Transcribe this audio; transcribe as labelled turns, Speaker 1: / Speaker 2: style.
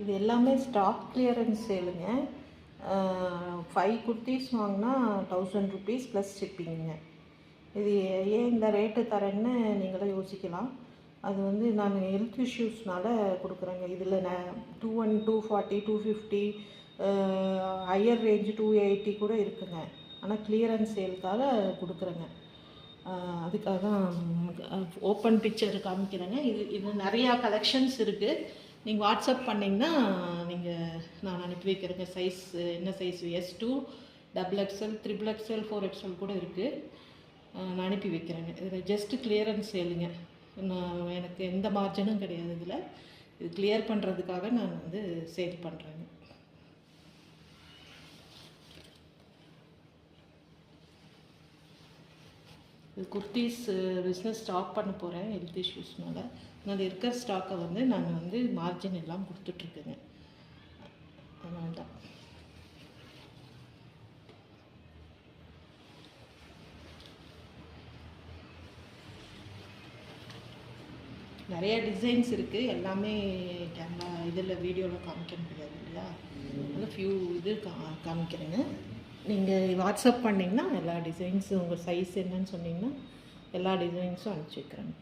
Speaker 1: இது எல்லாமே stock clearance சேலுங்க. 5 kurtis வாங்கினா 1000 rupees ப்ளஸ் ஷிப்பிங்க. இது ஏன் இந்த ரேட்டு தரேன்னு நீங்களே யோசிக்கலாம். அது வந்து நான் ஹெல்த் இஷ்யூஸ்னால கொடுக்குறேங்க. இதில் நான் 240, 250, ஹையர் ரேஞ்சு 280 கூட இருக்குங்க. ஆனால் கிளியரன்ஸ் சேலுக்காக கொடுக்குறேங்க. அதுக்காக தான் ஓப்பன் பிக்சர் காமிக்கிறேங்க. இது நிறையா கலெக்ஷன்ஸ் இருக்குது. நீங்கள் வாட்ஸ்அப் பண்ணிங்கன்னா நான் அனுப்பி வைக்கிறேங்க. சைஸ் என்ன size S2, XXL, XXL, 4XL கூட இருக்குது. நான் அனுப்பி வைக்கிறேங்க. இதில் ஜஸ்ட்டு கிளியரன்ஸ் சேலுங்க. எனக்கு எந்த மார்ஜினும் கிடையாது. இதில் இது கிளியர் பண்ணுறதுக்காக நான் சேல் பண்ணுறேங்க. குர்த்திஸ் பிஸ்னஸ் ஸ்டாப் பண்ண போகிறேன் ஹெல்த் இஷ்யூஸ்னால. அது இருக்கிற ஸ்டாக்கை நான் மார்ஜின் எல்லாம் கொடுத்துட்ருக்கேங்க. அதனால தான் நிறைய டிசைன்ஸ் இருக்குது. எல்லாமே கேமரா இதில் வீடியோவில் காமிக்க முடியாது இல்லையா? அதனால் ஃபியூ இது காமிக்கிறேங்க. நீங்கள் வாட்ஸ்அப் பண்ணிங்கன்னா எல்லா டிசைன்ஸும் உங்கள் சைஸ் என்னன்னு சொன்னிங்கன்னா எல்லா டிசைன்ஸும் அனுப்பிச்சி வைக்கிறேங்க.